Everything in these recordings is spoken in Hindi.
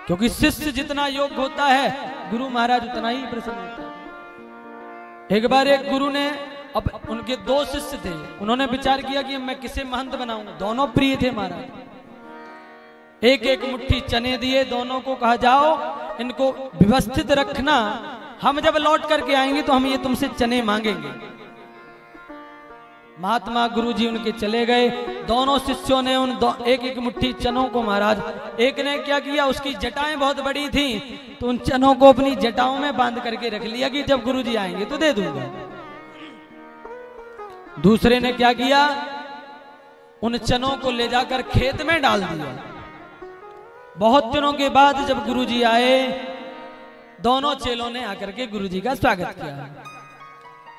क्योंकि शिष्य जितना योग्य होता है गुरु महाराज उतना ही प्रसन्न होता है। एक बार एक गुरु ने उनके दो शिष्य थे, उन्होंने विचार किया कि मैं किसे महंत बनाऊं। दोनों प्रिय थे महाराज। एक एक मुट्ठी चने दिए, दोनों को कहा जाओ इनको व्यवस्थित रखना, हम जब लौट करके आएंगे तो हम ये तुमसे चने मांगेंगे। महात्मा गुरुजी उनके चले गए। दोनों शिष्यों ने उन एक एक मुट्ठी चनों को महाराज, एक ने क्या किया, उसकी जटाएं बहुत बड़ी थी तो उन चनों को अपनी जटाओं में बांध करके रख लिया कि जब गुरुजी आएंगे तो दे दूंगा। दूसरे ने क्या किया, उन चनों को ले जाकर खेत में डाल दिया। बहुत दिनों के बाद जब गुरुजी आए, दोनों चेलों ने आकर के गुरुजी का स्वागत किया।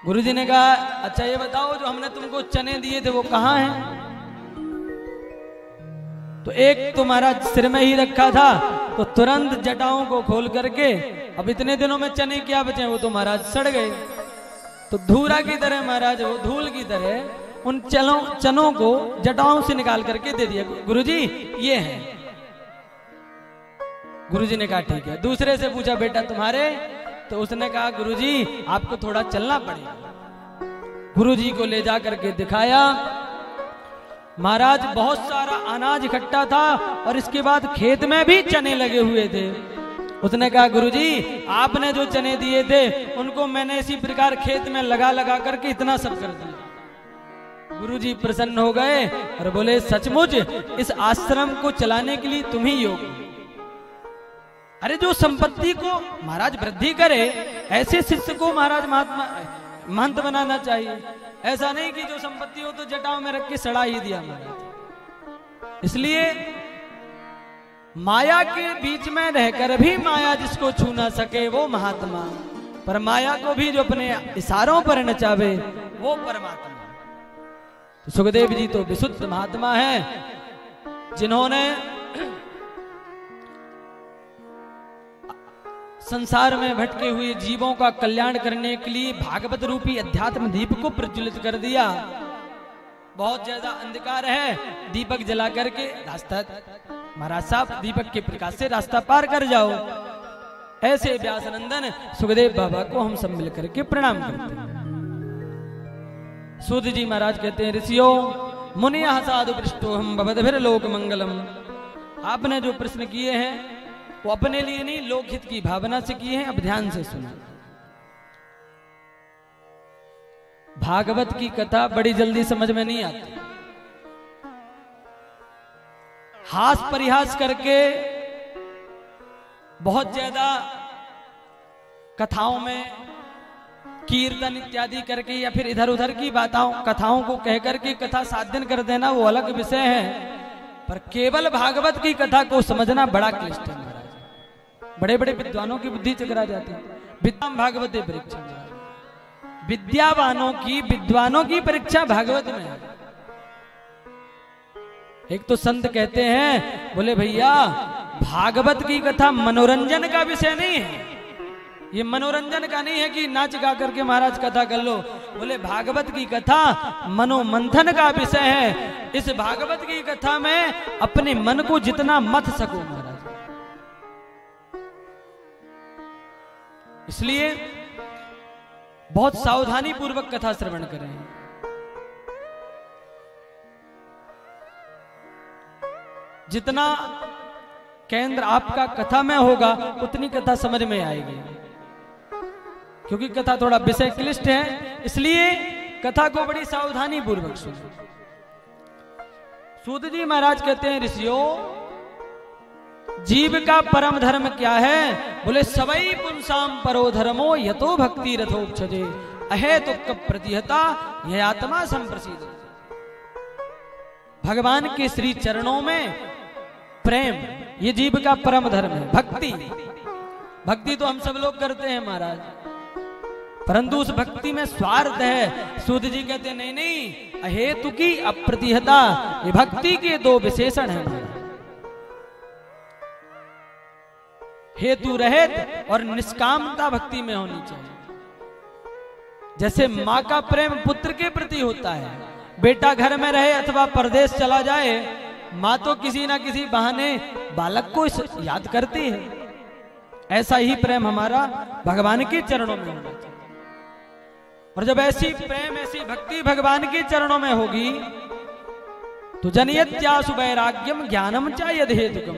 गुरुजी ने कहा, अच्छा ये बताओ जो हमने तुमको चने दिए थे वो कहाँ हैं? तो एक तुम्हारा सिर में ही रखा था, तो तुरंत जटाओं को खोल करके, अब इतने दिनों में चने क्या बचे, वो तो महाराज सड़ गए। तो धूरा की तरह महाराज, वो धूल की तरह उन चनों को जटाओं से निकाल करके दे दिया। गुरुजी ये हैं। गुरुजी ने कहा ठीक है। दूसरे से पूछा, बेटा तुम्हारे? तो उसने कहा, गुरुजी आपको थोड़ा चलना पड़ेगा। गुरुजी को ले जा करके दिखाया। महाराज बहुत सारा अनाज इकट्ठा था और इसके बाद खेत में भी चने लगे हुए थे। उसने कहा, गुरुजी आपने जो चने दिए थे उनको मैंने इसी प्रकार खेत में लगा लगा करके इतना सब कर दिया। गुरुजी प्रसन्न हो गए और बोले, सचमुच इस आश्रम को चलाने के लिए तुम ही योग्य। अरे जो संपत्ति को महाराज वृद्धि करे, ऐसे शिष्य को महाराज महात्मा महंत बनाना चाहिए। ऐसा नहीं कि जो संपत्ति हो तो जटाओं में रख के सड़ा ही दिया महाराज। इसलिए माया के बीच में रहकर भी माया जिसको छू ना सके वो महात्मा, पर माया को भी जो अपने इशारों पर नचावे वो परमात्मा। तो सुखदेव जी तो विशुद्ध महात्मा हैं, जिन्होंने संसार में भटके हुए जीवों का कल्याण करने के लिए भागवत रूपी अध्यात्म दीप को प्रज्वलित कर दिया। बहुत ज्यादा अंधकार है, दीपक जला करके रास्ता, महाराज साहब दीपक के प्रकाश से रास्ता पार कर जाओ। ऐसे व्यासनंदन सुखदेव बाबा को हम सब मिलकर के प्रणाम करते हैं। सूत जी महाराज कहते हैं, ऋषियों मुनिया साधु पृष्ठो हम भवद्भिर लोक मंगलम। आपने जो प्रश्न किए हैं वो अपने लिए नहीं, लोकहित की भावना से किए हैं। अब ध्यान से सुनो। भागवत की कथा बड़ी जल्दी समझ में नहीं आती। हास परिहास करके बहुत ज्यादा कथाओं में कीर्तन इत्यादि करके या फिर इधर उधर की कथाओं को कहकर के कथा 7 दिन कर देना वो अलग विषय है, पर केवल भागवत की कथा को समझना बड़ा क्लिष्ट है। बड़े बड़े विद्वानों की बुद्धि चकरा जाती है। विद्वान भागवते परीक्षा, विद्वानों की परीक्षा भागवत में है। एक तो संत कहते हैं, बोले भैया भागवत की कथा मनोरंजन का विषय नहीं है। ये मनोरंजन का नहीं है कि नाच गा करके महाराज कथा कर लो। बोले भागवत की कथा मनोमंथन का विषय है। इस भागवत की कथा में अपने मन को जितना मथ सको महाराज। इसलिए बहुत सावधानी पूर्वक कथा श्रवण करें। जितना केंद्र आपका कथा में होगा उतनी कथा समझ में आएगी, क्योंकि कथा थोड़ा विषय क्लिष्ट है। इसलिए कथा को बड़ी सावधानी पूर्वक सुनो। सूत जी महाराज कहते हैं, ऋषियों जीव का परम धर्म क्या है? बोले सवई पुंसाम परो धर्मो यतो भक्ति रथोक्षजे अहेतुक प्रतिहता यह आत्मा संप्रसिद्ध। भगवान के श्री चरणों में प्रेम, ये जीव का परम धर्म है। भक्ति तो हम सब लोग करते हैं महाराज, परंतु उस भक्ति में स्वार्थ है। सूत जी कहते हैं, नहीं, अहेतुकी अप्रतिहता, ये भक्ति के 2 विशेषण हैं महाराज। हेतु रहित और निष्कामता भक्ति में होनी चाहिए। जैसे माँ का प्रेम पुत्र के प्रति होता है, बेटा घर में रहे अथवा परदेश चला जाए माँ तो किसी ना किसी बहाने बालक को याद करती है। ऐसा ही प्रेम हमारा भगवान के चरणों में होना चाहिए। और जब ऐसी प्रेम, ऐसी भक्ति भगवान के चरणों में होगी तो जनयत्यासु वैराग्यम ज्ञानम च यद्धेतुकम।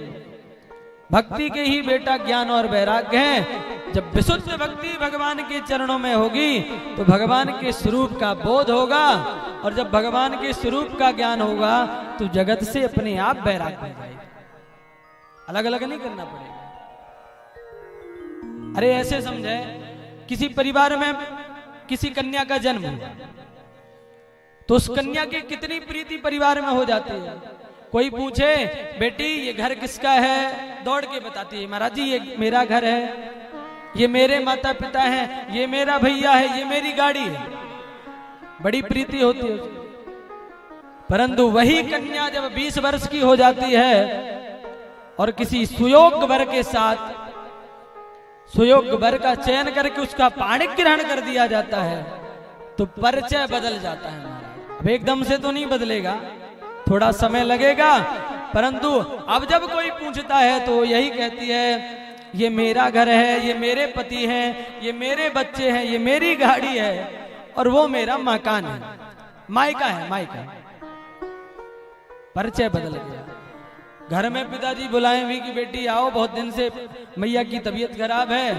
भक्ति के ही बेटा ज्ञान और वैराग्य हैं। जब विशुद्ध भक्ति भगवान के चरणों में होगी तो भगवान के स्वरूप का बोध होगा, और जब भगवान के स्वरूप का ज्ञान होगा तो जगत से अपने आप वैराग्य हो जाएगा। अलग अलग नहीं करना पड़ेगा। अरे ऐसे समझे, किसी परिवार में किसी कन्या का जन्म हुआ तो उस कन्या की कितनी प्रीति परिवार में हो जाती है। कोई पूछे बेटी ये घर किसका है, दौड़ के बताती है महाराज जी ये मेरा घर है, ये मेरे माता पिता हैं, ये मेरा भैया है, ये मेरी गाड़ी है। बड़ी प्रीति होती है। परंतु वही कन्या जब 20 वर्ष की हो जाती है और किसी सुयोग्य वर के साथ, सुयोग्य वर का चयन करके उसका पाणिक ग्रहण कर दिया जाता है तो परिचय बदल जाता है। अब एकदम से तो नहीं बदलेगा, थोड़ा समय लगेगा। परंतु अब जब कोई पूछता है तो यही कहती है ये मेरा घर है, ये मेरे पति हैं, ये मेरे बच्चे हैं, ये मेरी गाड़ी है और वो मेरा मकान है, मायका है, मायका। परिचय बदल गया। घर में पिताजी बुलाए भी कि बेटी आओ, बहुत दिन से मैया की तबीयत खराब है,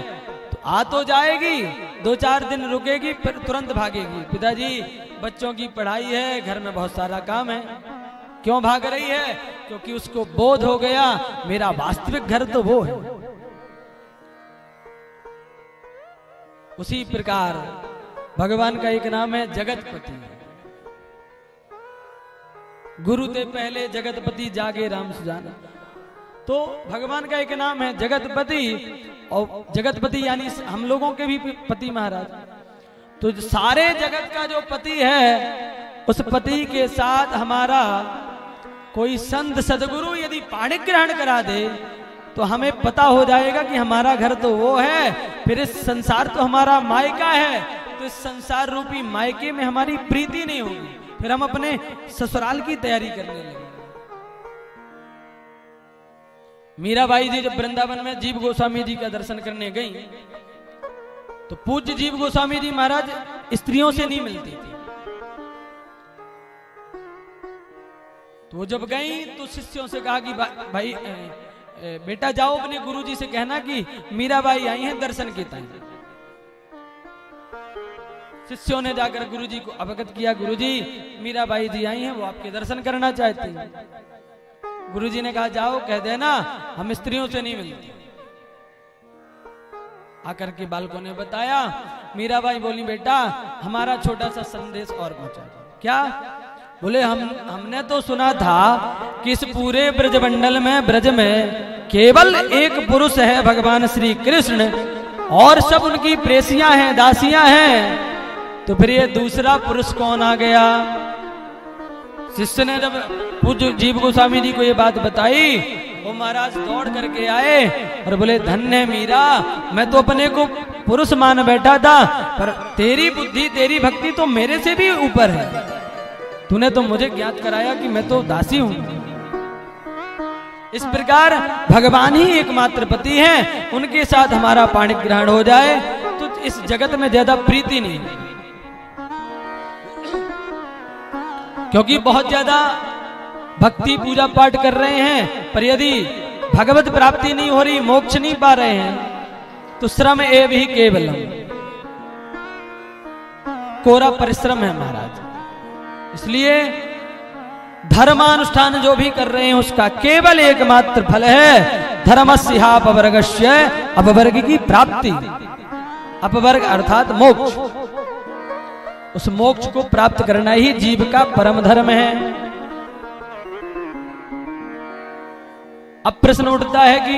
तो आ तो जाएगी, 2-4 दिन रुकेगी फिर तुरंत भागेगी। पिताजी बच्चों की पढ़ाई है, घर में बहुत सारा काम है। क्यों भाग रही है? क्योंकि उसको बोध हो गया मेरा वास्तविक घर तो वो है। उसी प्रकार भगवान का एक नाम है जगतपति। गुरु ते पहले जगतपति जागे राम सुजाना। तो भगवान का एक नाम है जगतपति, और जगतपति यानी हम लोगों के भी पति महाराज। तो सारे जगत का जो पति है उस पति के साथ हमारा कोई संत सदगुरु यदि पाणिक ग्रहण करा दे तो हमें पता हो जाएगा कि हमारा घर तो वो है, फिर इस संसार तो हमारा मायका है। तो इस संसार रूपी मायके में हमारी प्रीति नहीं होगी, फिर हम अपने ससुराल की तैयारी करने लगे। मीराबाई जी जब वृंदावन में जीव गोस्वामी जी का दर्शन करने गई तो पूज्य जीव गोस्वामी जी महाराज स्त्रियों से नहीं मिलती थी। तो वो जब गई तो शिष्यों से कहा कि भाई बेटा जाओ अपने गुरुजी से कहना कि मीराबाई आई हैं दर्शन के ताई। शिष्यों ने जाकर गुरुजी को अवगत किया, गुरुजी मीराबाई जी आई हैं, वो आपके दर्शन करना चाहती हैं। गुरुजी ने कहा जाओ कह देना हम स्त्रियों से नहीं मिलते। आकर के बालकों ने बताया, मीराबाई बोली बेटा हमारा छोटा सा संदेश और पहुंचा दो। क्या? बोले हमने तो सुना था कि इस पूरे ब्रजमंडल में, ब्रज में केवल एक पुरुष है भगवान श्री कृष्ण, और सब उनकी प्रेसियां हैं, दासियां हैं। तो फिर ये दूसरा पुरुष कौन आ गया? शिष्य ने जब पूज्य जीव गोस्वामी जी को ये बात बताई, वो महाराज दौड़ करके आए और बोले धन्य मीरा, मैं तो अपने को पुरुष मान बैठा था, पर तेरी बुद्धि, तेरी भक्ति तो मेरे से भी ऊपर है। तूने तो मुझे ज्ञात कराया कि मैं तो दासी हूं। इस प्रकार भगवान ही एकमात्र पति हैं, उनके साथ हमारा पाणिक ग्रहण हो जाए तो इस जगत में ज्यादा प्रीति नहीं, क्योंकि बहुत ज्यादा भक्ति पूजा पाठ कर रहे हैं पर यदि भगवत प्राप्ति नहीं हो रही, मोक्ष नहीं पा रहे हैं तो श्रम एव ही केवलम, कोरा परिश्रम है महाराज। इसलिए धर्मानुष्ठान जो भी कर रहे हैं उसका केवल एकमात्र फल है धर्मस्यापवर्गस्य, अपवर्ग की प्राप्ति। अपवर्ग अर्थात मोक्ष। उस मोक्ष को प्राप्त करना ही जीव का परम धर्म है। अब प्रश्न उठता है कि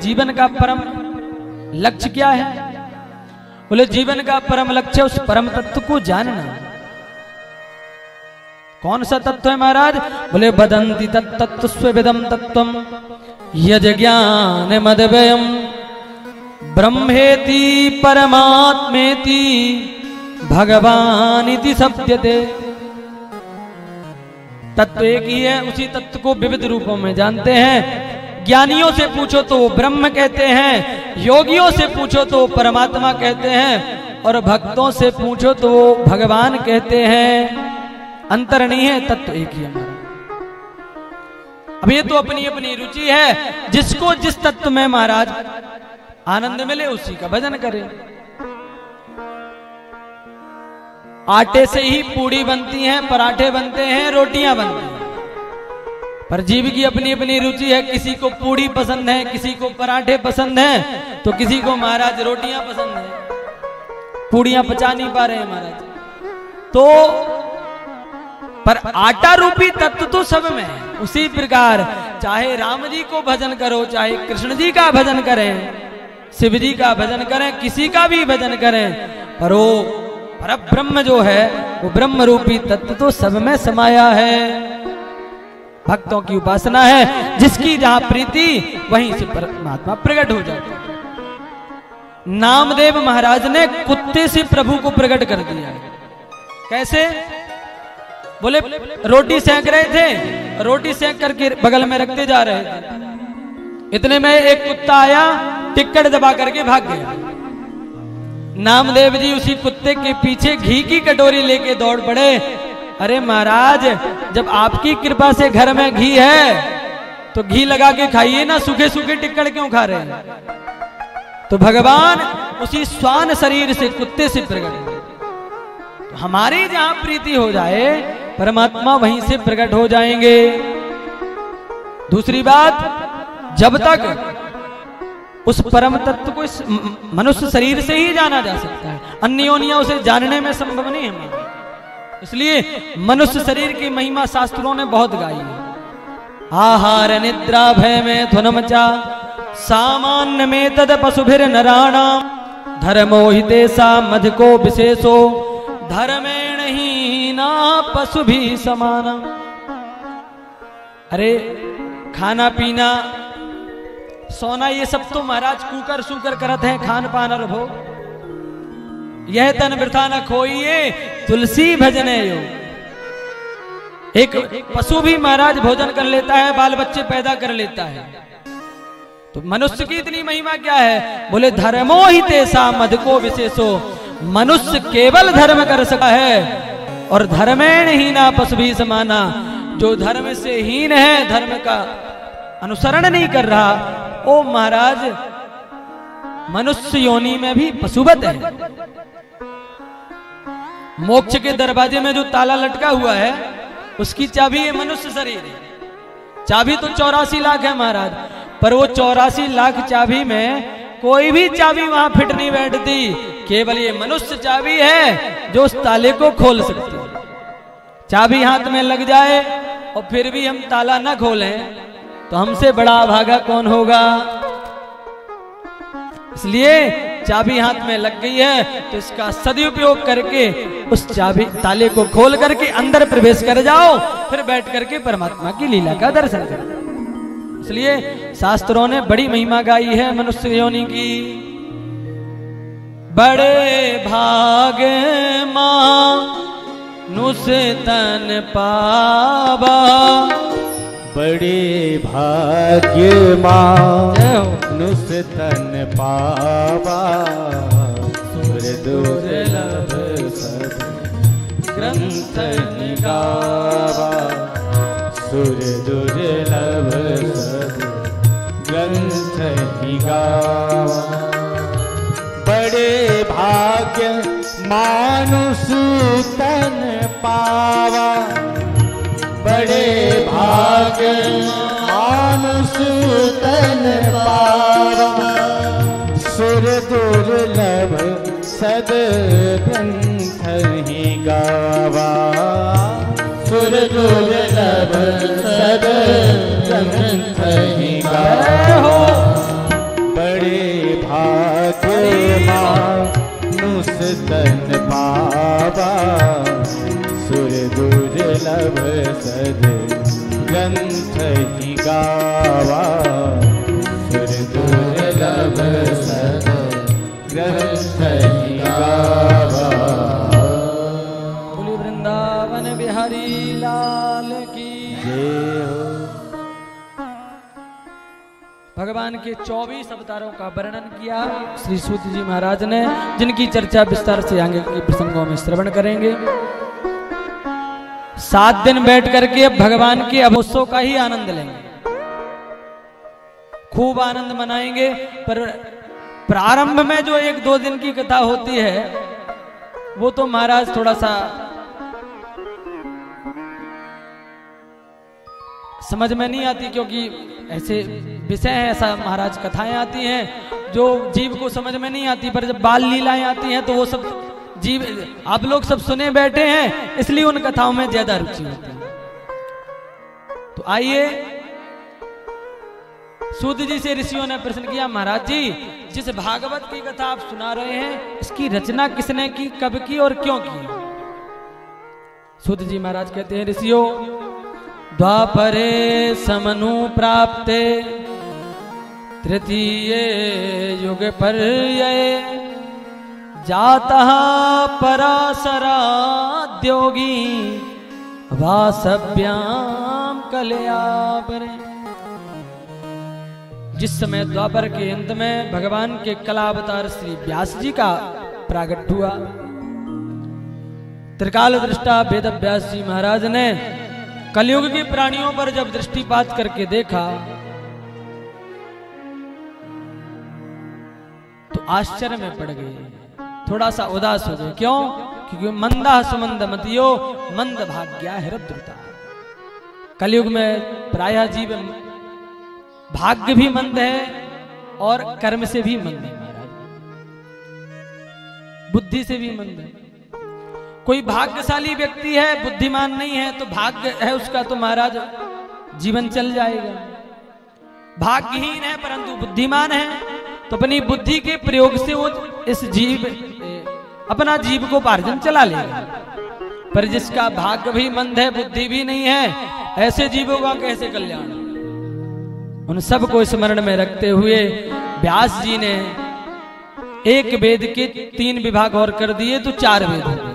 जीवन का परम लक्ष्य क्या है? बोले जीवन का परम लक्ष्य उस परम तत्व को जानना। कौन सा तत्व है महाराज? बोले बदंती तत्तत्व स्वेदम तत्वम यज ज्ञान मदव्ययम ब्रह्मेति परमात्मेति भगवानिति सत्यते। तत्व एक ही है, उसी तत्व को विविध रूपों में जानते हैं। ज्ञानियों से पूछो तो वो ब्रह्म कहते हैं, योगियों से पूछो तो वो परमात्मा कहते हैं, और भक्तों से पूछो तो वो भगवान कहते हैं। अंतर नहीं है, तत्व एक ही हमारा। अब ये तो अपनी अपनी रुचि है, जिसको जिस तत्व में महाराज आनंद मिले उसी का भजन करे। आटे से ही पूड़ी बनती हैं, पराठे बनते हैं, रोटियां बनती हैं, पर जीव की अपनी अपनी रुचि है। किसी को पूड़ी पसंद है, किसी को पराठे पसंद हैं, तो किसी को महाराज रोटियां पसंद है। पूड़ियां पचा नहीं पा रहे हैं महाराज, तो पर आटा रूपी तत्व तो सब में है। उसी प्रकार चाहे राम जी को भजन करो, चाहे कृष्ण जी का भजन करें, शिव जी का भजन करें, किसी का भी भजन करें, पर वो पर ब्रह्म जो है वो ब्रह्म रूपी तत्व तो सब में समाया है। भक्तों की उपासना है, जिसकी जहां प्रीति वहीं से परमात्मा प्रकट हो जाता है। नामदेव महाराज ने कुत्ते से प्रभु को प्रकट कर दिया। कैसे? बोले रोटी सेंक रहे थे, रोटी सेंक करके बगल में रखते जा रहे थे, इतने में एक कुत्ता आया, टिक्कड़ दबा करके भाग गया। नामदेव जी उसी कुत्ते के पीछे घी की कटोरी लेके दौड़ पड़े। अरे महाराज, जब आपकी कृपा से घर में घी है तो घी लगा के खाइए ना, सूखे सूखे टिक्कड़ क्यों खा रहे हैं? तो भगवान उसी स्वान शरीर से कुत्ते से प्रकट हुए। तो हमारी जहां प्रीति हो जाए परमात्मा वहीं से प्रकट हो जाएंगे। दूसरी बात, जब तक उस परम तत्व को इस मनुष्य शरीर से ही जाना जा सकता है, अन्य योनियों से जानने में संभव नहीं है। इसलिए मनुष्य शरीर की महिमा शास्त्रों ने बहुत गाई है। आहार निद्रा भय में ध्वनमचा, सामान्य में तद पशुभिर नराणाम, धर्मोहिते सा मध को विशेषो, धर्मेण ही ना पशु भी समाना। अरे खाना पीना सोना ये सब तो महाराज कूकर सूकर करत हैं, खान पान और भोग। यह तन वृथा न खोइए, तुलसी भजने यो। एक पशु भी महाराज भोजन कर लेता है, बाल बच्चे पैदा कर लेता है, तो मनुष्य की इतनी महिमा क्या है? बोले धर्मो ही तेसा मध को विशेषो, मनुष्य केवल धर्म कर सका है, और धर्मेण ही ना पशु भी समाना। जो धर्म से हीन है, धर्म का अनुसरण नहीं कर रहा, ओ महाराज मनुष्य योनि में भी पशुवत है। मोक्ष के दरवाजे में जो ताला लटका हुआ है उसकी चाबी है मनुष्य शरीर है। चाबी तो 84 लाख है महाराज, पर वो 84 लाख चाबी में कोई भी चाबी वहां फिट नहीं बैठती। केवल ये मनुष्य चाबी है जो उस ताले को खोल सकती है। चाबी हाथ में लग जाए और फिर भी हम ताला ना खोलें तो हमसे बड़ा अभागा कौन होगा? इसलिए चाबी हाथ में लग गई है तो इसका सदुपयोग करके उस चाबी ताले को खोल करके अंदर प्रवेश कर जाओ, फिर बैठ करके परमात्मा की लीला का दर्शन करो। इसलिए शास्त्रों ने बड़ी महिमा गाई है मनुष्य योनि की। बड़े भाग मानुष तन पावा, बड़े भाग्य मानुष तन पावा, सुर दुर्लभ सब ग्रंथ निगावा, सुर दुर्लभ सब ग्रंथ निगावा। बड़े भाग्य मानुष तन पावा, बड़े भाग्य मानुष तन पावा, सुर दुर्लभ सद ग्रंथ ही गावा, सुर दुर्लभ सद ग्रंथ ही गावा। बड़े भाग्य मानुष तन पावा, सुर दुर्लभ सद ग्रंथ ही गावा, सुर दुर्लभ सद ग्रंथ ही गावा। बोली वृंदावन बिहारी लाल की। भगवान के 24 अवतारों का वर्णन किया श्री सूत जी महाराज ने, जिनकी चर्चा विस्तार से आगे के प्रसंगों में श्रवण करेंगे। 7 दिन बैठ करके अब भगवान के अवसरों का ही आनंद लेंगे, खूब आनंद मनाएंगे। पर प्रारंभ में जो 1-2 दिन की कथा होती है वो तो महाराज थोड़ा सा समझ में नहीं आती, क्योंकि ऐसे विषय हैं, ऐसा महाराज कथाएं आती हैं जो जीव को समझ में नहीं आती। पर जब बाल लीलाएं आती हैं तो वो सब जीव, आप लोग सब सुने बैठे हैं, इसलिए उन कथाओं में ज्यादा रुचि होती है। तो आइए, सूत जी से ऋषियों ने प्रश्न किया, महाराज जी जिस भागवत की कथा आप सुना रहे हैं इसकी रचना किसने की, कब की और क्यों की? सूत जी महाराज कहते हैं, ऋषियों द्वापरे समनु प्राप्ते तृतीये युग पर्यये जातः पराशराद्योगी वासभ्याम कलयापरे। जिस समय द्वापर के अंत में भगवान के कलावतार श्री व्यास जी का प्रागट हुआ, त्रिकाल दृष्टा वेद व्यास जी महाराज ने कलयुग के प्राणियों पर जब दृष्टिपात करके देखा तो आश्चर्य में पड़ गए, थोड़ा सा उदास हो गए। क्यों? क्योंकि मंदा सुमंद मतियो मंद भाग्या हृद्रुता। कलयुग में प्रायः जीव भाग्य भी मंद है और कर्म से भी मंद है महाराज, बुद्धि से भी मंद है। कोई भाग्यशाली व्यक्ति है, बुद्धिमान नहीं है, तो भाग्य है उसका तो महाराज जीवन चल जाएगा। भाग्यहीन है परंतु बुद्धिमान है तो अपनी बुद्धि के प्रयोग से वो इस जीव अपना जीव को पार्जन चला लेगा। पर जिसका भाग्य भी मंद है, बुद्धि भी नहीं है, ऐसे जीवों का कैसे कल्याण? उन सब को स्मरण में रखते हुए व्यास जी ने एक वेद के 3 विभाग और कर दिए तो 4 वेद हो गए।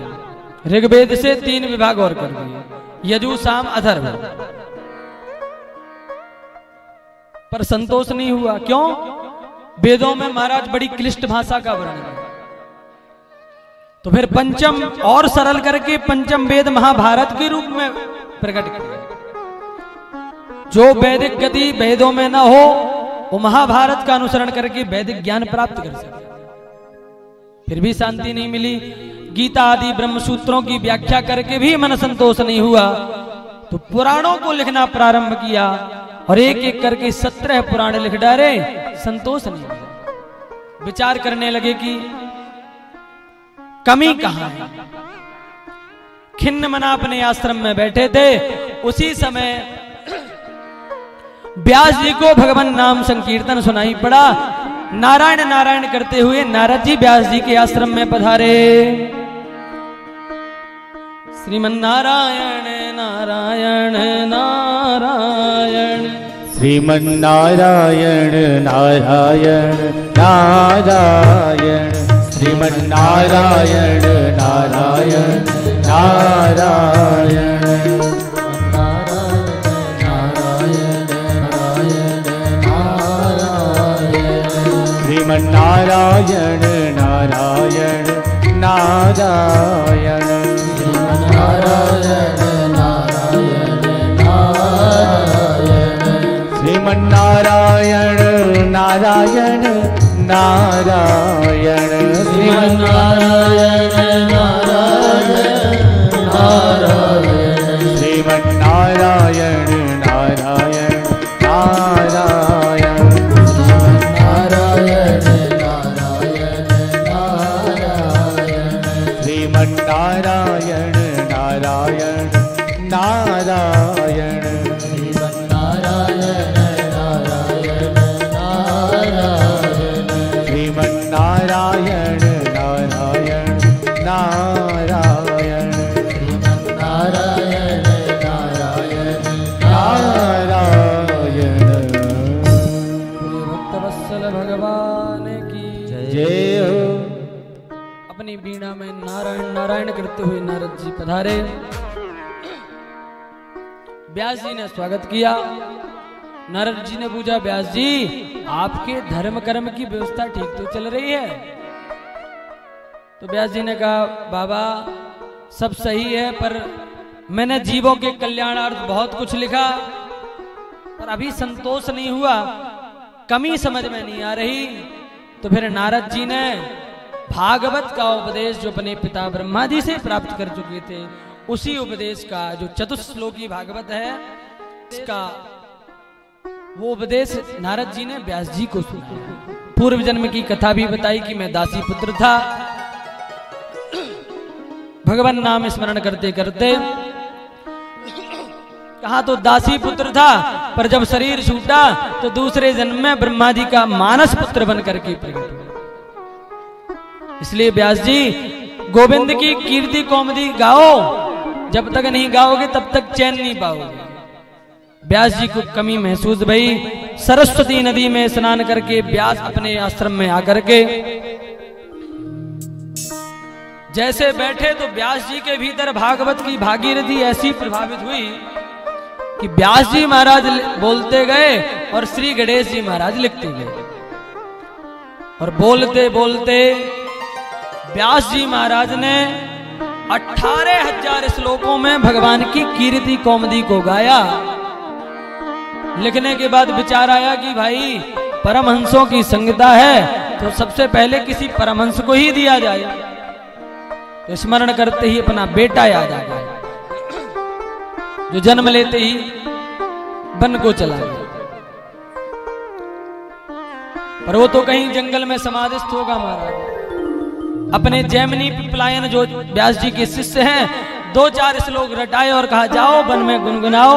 ऋग्वेद से 3 विभाग और कर दिए, यजु साम अथर्व। पर संतोष नहीं हुआ। क्यों? वेदों में महाराज बड़ी क्लिष्ट भाषा का वर्णन है, तो फिर पंचम और सरल करके पंचम वेद महाभारत के रूप में प्रकट किया। जो वैदिक गति वेदों में न हो वो महाभारत का अनुसरण करके वैदिक ज्ञान प्राप्त कर सके। फिर भी शांति नहीं मिली। गीता आदि ब्रह्म सूत्रों की व्याख्या करके भी मन संतोष नहीं हुआ, तो पुराणों को लिखना प्रारंभ किया और एक एक करके 17 पुराण लिख डाले। संतोष नहीं हुआ। विचार करने लगे कि कमी कहां है। खिन्न मना अपने आश्रम में बैठे थे, उसी समय व्यास जी को भगवान नाम संकीर्तन सुनाई पड़ा। नारायण नारायण करते हुए नारद जी व्यास जी के आश्रम में पधारे। श्रीमन नारायण नारायण नारायण, श्रीमन नारायण नारायण नारायण, श्रीमन नारायण नारायण नारायण, श्रीमन नारायण नारायण नारायण, श्रीमन नारायण नारायण नारायण, श्रीमन नारायण नारायण नारायण, श्रीमन नारायण नारायण नारायण, श्रीमन नारायण नारायण नारायण, श्रीमन नारायण नारायण नारायण, श्रीमन नारायण नारायण नारायण, श्रीमन नारायण नारायण नारायण। भक्तवत्सल भगवान की जय हो। अपनी वीणा में नारायण नारायण करते हुए नारद जी पधारे। व्यास जी ने स्वागत किया। नारद जी ने पूछा, व्यास जी आपके धर्म कर्म की व्यवस्था ठीक तो चल रही है? तो व्यास जी ने कहा बाबा सब सही है, पर मैंने जीवों के कल्याणार्थ बहुत कुछ लिखा, पर अभी संतोष नहीं हुआ, कमी समझ में नहीं आ रही। तो फिर नारद जी ने भागवत का उपदेश जो अपने पिता ब्रह्मा जी से प्राप्त कर चुके थे, उसी उपदेश का जो चतुश्लोकी भागवत है, इसका वो उपदेश नारद जी ने व्यास जी को सुनाया। पूर्व जन्म की कथा भी बताई कि मैं दासी पुत्र था, भगवान नाम स्मरण करते करते कहा तो दासी पुत्र था, पर जब शरीर छूटा तो दूसरे जन्म में ब्रह्मा जी का मानस पुत्र बन करके प्रकट हुआ। इसलिए व्यास जी गोविंद की कीर्ति कौमुदी गाओ, जब तक नहीं गाओगे तब तक चैन नहीं पाओगे। व्यास जी को कमी महसूस भई, सरस्वती नदी में स्नान करके व्यास अपने आश्रम में आकर के जैसे बैठे तो व्यास जी के भीतर भागवत की भागीरथी ऐसी प्रभावित हुई कि व्यास जी महाराज बोलते गए और श्री गणेश जी महाराज लिखते गए, और बोलते बोलते व्यास जी महाराज ने 18,000 श्लोकों में भगवान की कीर्ति कौमुदी को गाया। लिखने के बाद विचार आया कि भाई परमहंसों की संगता है, तो सबसे पहले किसी परमहंस को ही दिया जाए। तो स्मरण करते ही अपना बेटा याद आ गया, जो जन्म लेते ही वन को चला गया, पर वो तो कहीं जंगल में समाधिस्थ होगा महाराज। अपने जैमिनी पिपलायन जो व्यास जी के शिष्य हैं, 2-4 श्लोक रटाए और कहा जाओ वन में गुनगुनाओ।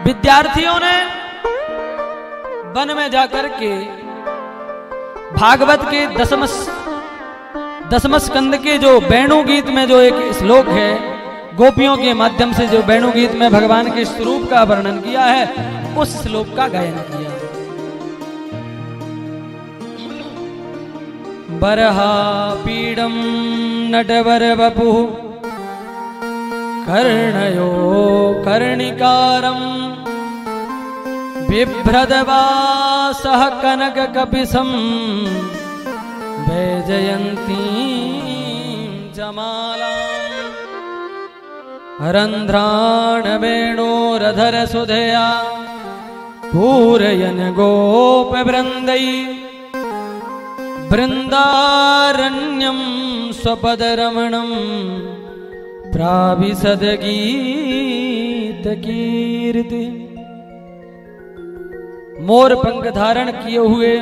विद्यार्थियों ने वन में जाकर के भागवत के दसम स्कंद के जो वेणु गीत में जो एक श्लोक है, गोपियों के माध्यम से जो वेणु गीत में भगवान के स्वरूप का वर्णन किया है, उस श्लोक का गायन किया। बरहा पीडम नटवर वपु कर्णयो कर्णिकारम बिभ्रदवासः कनक कपिसं वैजयन्ती जमाला रंध्राण वेणोरधर सुधया पूरयन गोप वृंदै वृंदारण्यं स्वपद रमणं प्राविशद गीत कीर्ति। मोर पंख धारण किए हुए,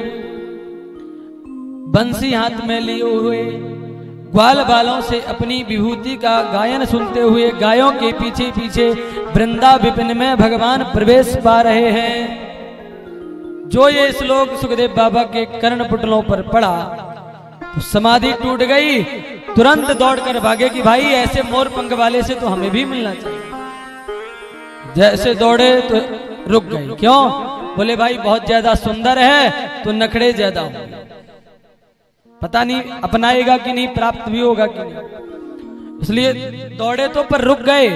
बंसी हाथ में लिए हुए, ग्वाल बालों से अपनी विभूति का गायन सुनते हुए गायों के पीछे पीछे वृंदा विपिन में भगवान प्रवेश पा रहे हैं। जो ये श्लोक सुखदेव बाबा के कर्ण पुटलों पर पड़ा तो समाधि टूट गई, तुरंत दौड़कर भागे कि भाई ऐसे मोर पंख वाले से तो हमें भी मिलना चाहिए। जैसे दौड़े तो रुक गए, क्यों? बोले भाई बहुत ज्यादा सुंदर है तो नखड़े ज्यादा होंगे, पता नहीं अपनाएगा कि नहीं, प्राप्त भी होगा कि नहीं, इसलिए दौड़े तो पर रुक गए।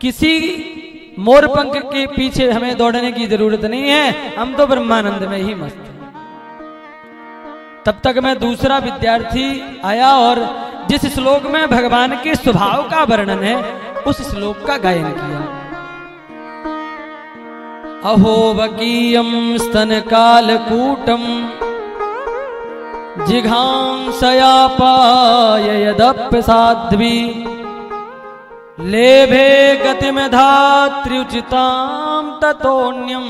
किसी मोर पंख के पीछे हमें दौड़ने की जरूरत नहीं है, हम तो ब्रह्मानंद में ही मस्त हैं। तब तक मैं दूसरा विद्यार्थी आया और जिस श्लोक में भगवान के स्वभाव का वर्णन है उस श्लोक का गायन किया। अहो वकीयम स्तन कालकूटम जिघांसया पाययदप्य साध्वी लेभे गतिमधात्र्युचितां ततोऽन्यं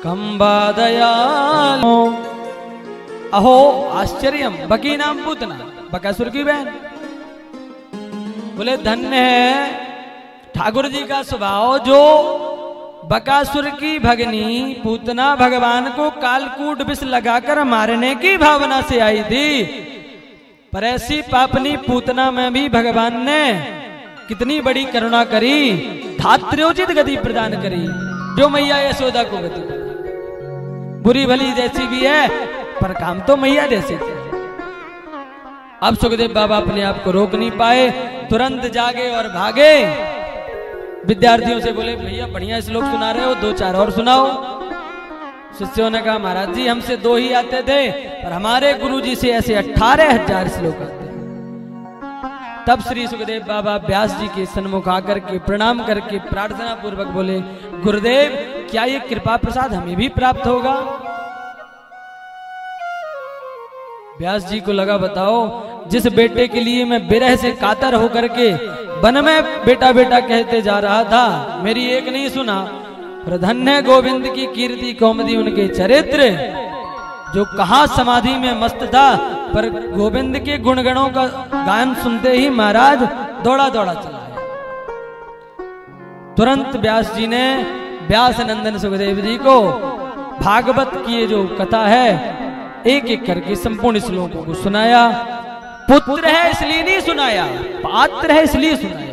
कंबादयालो। अहो आश्चर्यम, बकी नाम पूतना, बकासुर की बहन। बोले धन्य है ठाकुर जी का स्वभाव, जो बकासुर की भगनी पूतना भगवान को कालकूट विष लगाकर मारने की भावना से आई थी, पर ऐसी पापनी पूतना में भी भगवान ने कितनी बड़ी करुणा करी, धात्र्योचित गति प्रदान करी, जो मैया यशोदा को गति। बुरी भली जैसी भी है पर काम तो मैया जैसे थे। अब सुखदेव बाबा अपने आप को रोक नहीं पाए, तुरंत जागे और भागे विद्यार्थियों से बोले भैया बढ़िया श्लोक सुना रहे हो, 2-4 और सुनाओ। शिष्यों ने कहा महाराज जी हमसे 2 ही आते थे, पर हमारे गुरुजी से ऐसे 18,000 श्लोक आते हैं। तब श्री सुखदेव बाबा व्यास जी के सन्मुख आकर के प्रणाम करके प्रार्थना पूर्वक बोले गुरुदेव क्या ये कृपा प्रसाद हमें भी प्राप्त होगा? व्यास जी को लगा बताओ जिस बेटे के लिए मैं विरह से कातर होकर के वन में बेटा बेटा कहते जा रहा था, मेरी एक नहीं सुना। धन्य गोविंद की कीर्ति कौमुदी उनके चरित्र, जो कहा समाधि में मस्त था, पर गोविंद के गुणगणों का गायन सुनते ही महाराज दौड़ा दौड़ा चला आया। तुरंत व्यास जी ने व्यास नंदन सुखदेव जी को भागवत की ये जो कथा है एक एक करके संपूर्ण श्लोकों को सुनाया। पुत्र है इसलिए नहीं सुनाया, पात्र है इसलिए सुनाया।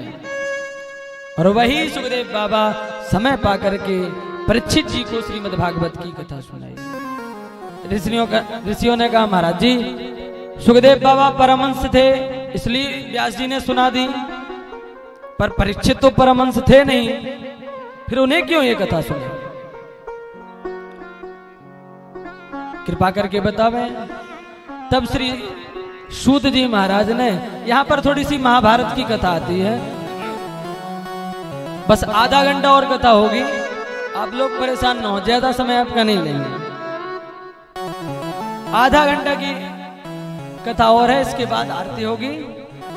और वही सुखदेव बाबा समय पा करके परीक्षित जी को श्रीमद् भागवत की कथा सुनाई। ऋषियों ने कहा महाराज जी सुखदेव बाबा परमहंस थे इसलिए व्यास जी ने सुना दी, पर परीक्षित तो परमहंस थे नहीं, फिर उन्हें क्यों ये कथा सुनाई? कृपा करके बतावे। तब श्री सूत जी महाराज ने, यहां पर थोड़ी सी महाभारत की कथा आती है, बस आधा घंटा और कथा होगी, आप लोग परेशान न हो, ज्यादा समय आपका नहीं लेंगे। आधा घंटा की कथा और है, इसके बाद आरती होगी,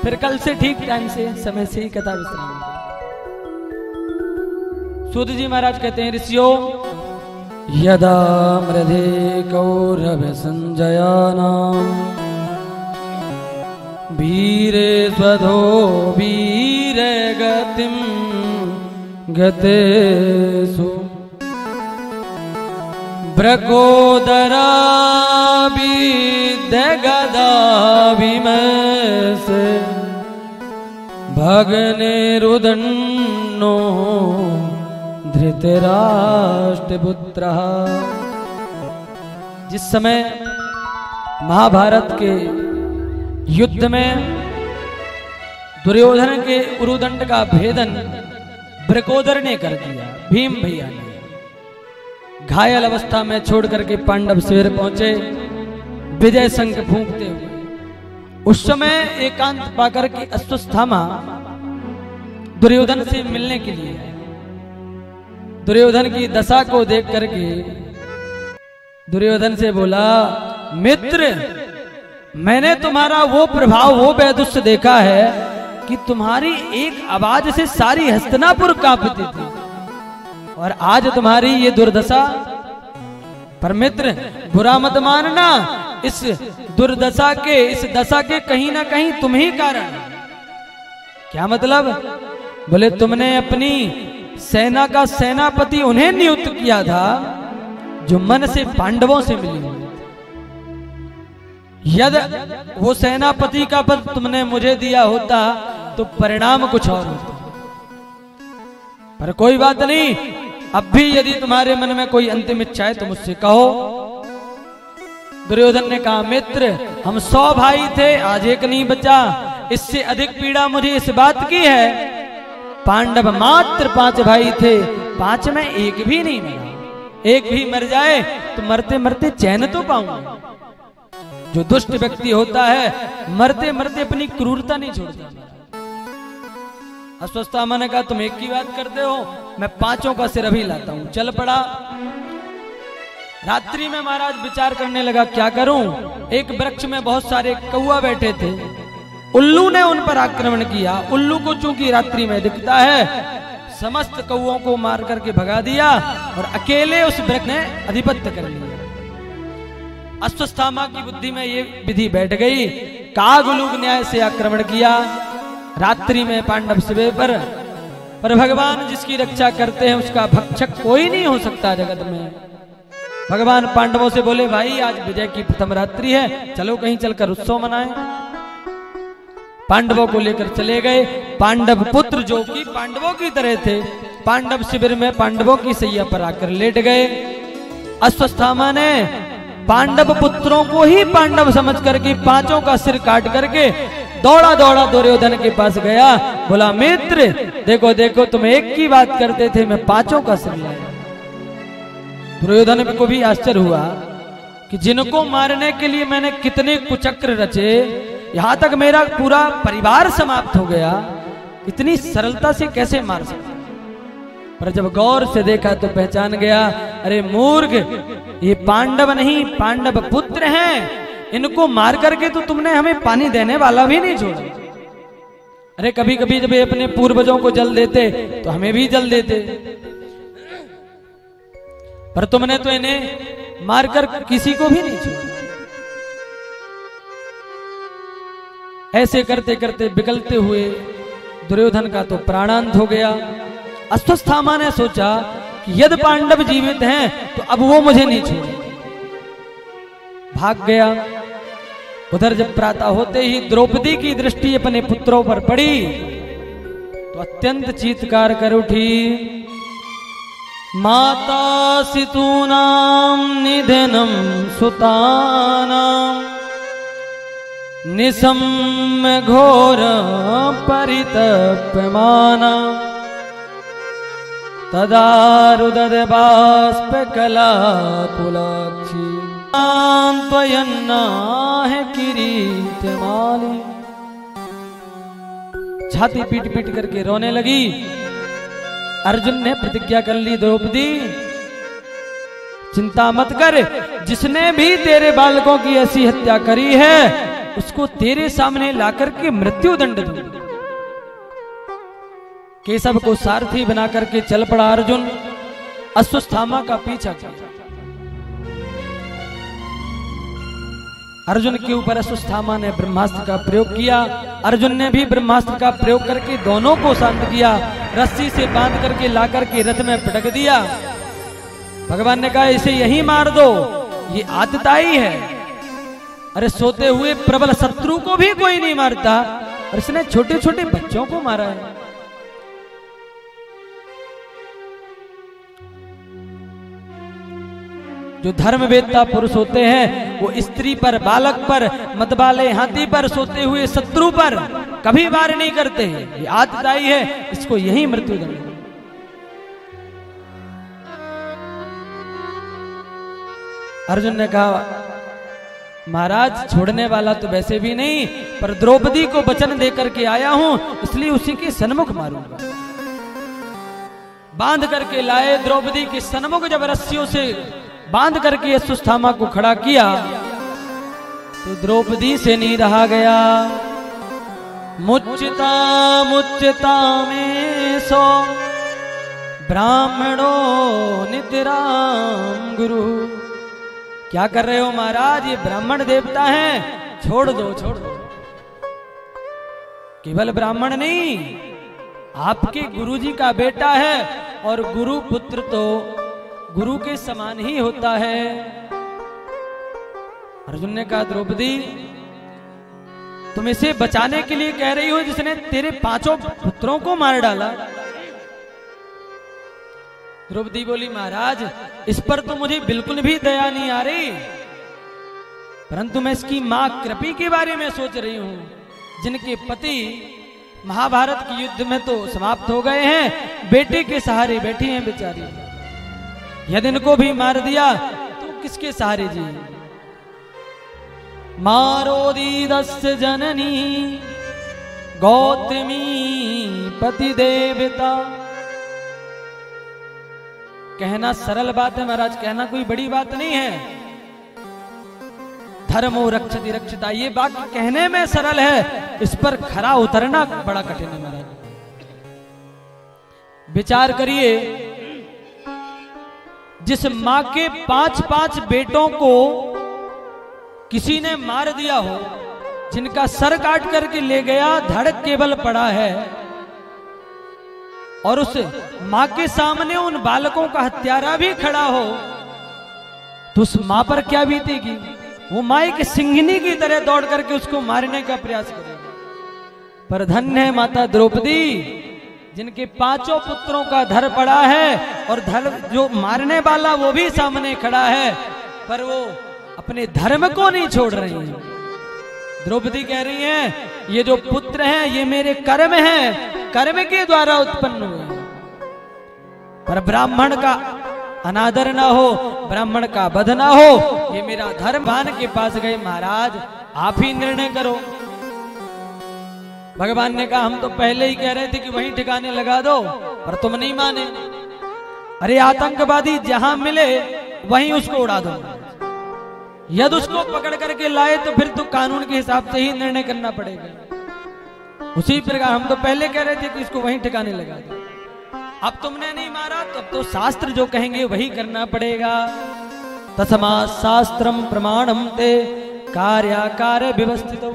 फिर कल से ठीक टाइम से समय से ही कथा विश्राम होगी। सूत जी महाराज कहते हैं ऋषियों यदा मृधे कौरव संजयानां वीरे स्वधो वीरे गतिम गतेषु ब्रकोदरा विद्य गदा विमस भगनेरुदन्नो धृतराष्ट्रपुत्रः। जिस समय महाभारत के युद्ध में दुर्योधन के उरुदंड का भेदन ब्रकोदर ने कर दिया, भीम भैया ने घायल अवस्था में छोड़ करके पांडव शिविर पहुंचे विजय शंख फूंकते हुए। उस समय एकांत पाकर के अश्वस्थामा दुर्योधन से मिलने के लिए, दुर्योधन की दशा को देख करके दुर्योधन से बोला मित्र मैंने तुम्हारा वो प्रभाव वो वैदुष्य देखा है कि तुम्हारी एक आवाज से सारी हस्तिनापुर कांपती थी, और आज तुम्हारी ये दुर्दशा। पर मित्र बुरा मत मानना, इस दुर्दशा के इस दशा के कहीं ना कहीं तुम ही कारण। क्या मतलब? बोले तुमने अपनी सेना का सेनापति उन्हें नियुक्त किया था जो मन से पांडवों से मिली हुई। यदि वो सेनापति का पद तुमने मुझे दिया होता तो परिणाम कुछ और होता। पर कोई बात नहीं, अब भी यदि तुम्हारे मन में कोई अंतिम इच्छा है तो मुझसे कहो। दुर्योधन ने कहा मित्र हम 100 भाई थे, आज एक नहीं बचा। इससे अधिक पीड़ा मुझे इस बात की है पांडव मात्र 5 भाई थे, 5 में एक भी नहीं मरा। एक भी मर जाए तो मरते मरते चैन तो पाऊंगा। जो दुष्ट व्यक्ति होता है मरते मरते अपनी क्रूरता नहीं छोड़ता। अस्वस्थामा ने कहा तुम एक की बात करते हो, मैं 5 का सिर अभी लाता हूं। चल पड़ा। रात्रि में महाराज विचार करने लगा क्या करूं। एक वृक्ष में बहुत सारे कौआ बैठे थे, उल्लू ने उन पर आक्रमण किया। उल्लू को चूंकि रात्रि में दिखता है, समस्त कौओं को मार करके भगा दिया और अकेले उस वृक्ष ने अधिपत्य कर लिया। अस्वस्थामा की बुद्धि में ये विधि बैठ गई, कागुलूक न्याय से आक्रमण किया रात्रि में पांडव शिविर पर भगवान जिसकी रक्षा करते हैं उसका भक्षक कोई नहीं हो सकता जगत में। भगवान पांडवों से बोले भाई आज विजय की प्रथम रात्रि है, चलो कहीं चलकर उत्सव मनाएं। पांडवों को लेकर चले गए। पांडव पुत्र जो कि पांडवों की तरह थे, पांडव शिविर में पांडवों की सैया पर आकर लेट गए। अश्वस्थामा ने पांडव पुत्रों को ही पांडव समझ करके 5 का सिर काट करके दौड़ा दौड़ा दुर्योधन के पास गया, बोला मित्र देखो देखो तुम एक की बात करते थे, मैं पांचों का सिर लाया। दुर्योधन को भी आश्चर्य हुआ कि जिनको मारने के लिए मैंने कितने कुचक्र रचे, यहां तक मेरा पूरा परिवार समाप्त हो गया, इतनी सरलता से कैसे मार सकता। पर जब गौर से देखा तो पहचान गया, अरे मूर्ख ये पांडव नहीं पांडव पुत्र हैं, इनको मार करके तो तुमने हमें पानी देने वाला भी नहीं छोड़ा। अरे कभी कभी जब ये अपने पूर्वजों को जल देते तो हमें भी जल देते, पर तुमने तो इन्हें मारकर किसी को भी नहीं छोड़ा। ऐसे करते करते बिगलते हुए दुर्योधन का तो प्राणांत हो गया। अश्वत्थामा ने सोचा कि यदि पांडव जीवित हैं तो अब वो मुझे नहीं छोड़े, भाग गया। उधर जब प्रातः होते ही द्रौपदी की दृष्टि अपने पुत्रों पर पड़ी तो अत्यंत चीत्कार कर उठी, माता सितूनां निधनम सुतानां निसम्य घोर परितप्यमाना तदा रुदद बाष्प कलाकुलाक्षी त्वयन्ना है किरीटमाली। छाती पीट पीट करके रोने लगी। अर्जुन ने प्रतिज्ञा कर ली, द्रौपदी चिंता मत कर, जिसने भी तेरे बालकों की ऐसी हत्या करी है उसको तेरे सामने लाकर के मृत्यु दंड दूं। केशव को सारथी बना करके चल पड़ा अर्जुन, अश्वत्थामा का पीछा किया। अर्जुन के ऊपर अश्वत्थामा ने ब्रह्मास्त्र का प्रयोग किया। अर्जुन ने भी ब्रह्मास्त्र का प्रयोग करके दोनों को शांत किया, रस्सी से बांध करके ला करके रथ में पटक दिया। भगवान ने कहा इसे यहीं मार दो, ये आतताई है। अरे सोते हुए प्रबल शत्रु को भी कोई नहीं मारता और इसने छोटे छोटे बच्चों को मारा है। जो धर्मवेत्ता पुरुष होते हैं वो स्त्री पर, बालक पर, मतवाले हाथी पर, सोते हुए शत्रु पर कभी वार नहीं करते। ये आतताई है, इसको यही मृत्यु दंड। अर्जुन ने कहा महाराज छोड़ने वाला तो वैसे भी नहीं, पर द्रौपदी को वचन देकर के आया हूं, इसलिए उसी के सन्मुख मारूंगा। बांध करके लाए द्रौपदी के सन्मुख, जब रस्सियों से बांध करके अश्वत्थामा को खड़ा किया तो द्रौपदी से नहीं रहा गया। मुच्यता मुच्यता में सो ब्राह्मणो नितराम गुरु। क्या कर रहे हो महाराज, ये ब्राह्मण देवता हैं, छोड़ दो छोड़ दो। केवल ब्राह्मण नहीं, आपके गुरुजी का बेटा है और गुरु पुत्र तो गुरु के समान ही होता है। अर्जुन ने कहा द्रौपदी तुम इसे बचाने के लिए कह रही हो जिसने तेरे पांचों पुत्रों को मार डाला। द्रौपदी बोली महाराज इस पर तो मुझे बिल्कुल भी दया नहीं आ रही, परंतु मैं इसकी मां कृपी के बारे में सोच रही हूं, जिनके पति महाभारत के युद्ध में तो समाप्त हो गए हैं, बेटे के सहारे बैठी हैं बेचारी। यदि इनको भी मार दिया तो किसके सहारे जी। मारोदीदस्य जननी गौतमी पति देवता। कहना सरल बात है महाराज, कहना कोई बड़ी बात नहीं है। धर्मो रक्षति रक्षिता, ये बात कहने में सरल है, इस पर खरा उतरना बड़ा कठिन है महाराज। विचार करिए, जिस मां के 5-5 बेटों को किसी ने मार दिया हो, जिनका सर काट करके ले गया, धड़ केवल पड़ा है, और उस मां के सामने उन बालकों का हत्यारा भी खड़ा हो, तो उस मां पर क्या बीतेगी। वो मां एक सिंहनी की तरह दौड़ करके उसको मारने का प्रयास करेगी। पर धन्य है माता द्रौपदी, जिनके 5 पुत्रों का धर पड़ा है और धर जो मारने वाला वो भी सामने खड़ा है, पर वो अपने धर्म को नहीं छोड़ रही है। द्रौपदी कह रही हैं ये जो पुत्र हैं ये मेरे कर्म हैं, कर्म के द्वारा उत्पन्न हुए, पर ब्राह्मण का अनादर ना हो, ब्राह्मण का वध ना हो, ये मेरा धर्म। भगवान के पास गए, महाराज आप ही निर्णय करो। भगवान ने कहा हम तो पहले ही कह रहे थे कि वहीं ठिकाने लगा दो, पर तुम नहीं माने। अरे आतंकवादी जहां मिले वहीं उसको उड़ा दो, यदि उसको पकड़ करके लाए तो फिर तो कानून के हिसाब से ही निर्णय करना पड़ेगा। उसी प्रकार हम तो पहले कह रहे थे कि इसको वहीं ठिकाने लगा दो, अब तुमने नहीं मारा तो अब तो शास्त्र जो कहेंगे वही करना पड़ेगा। तस्मात् शास्त्रम प्रमाणम ते कार्याकार व्यवस्थितो।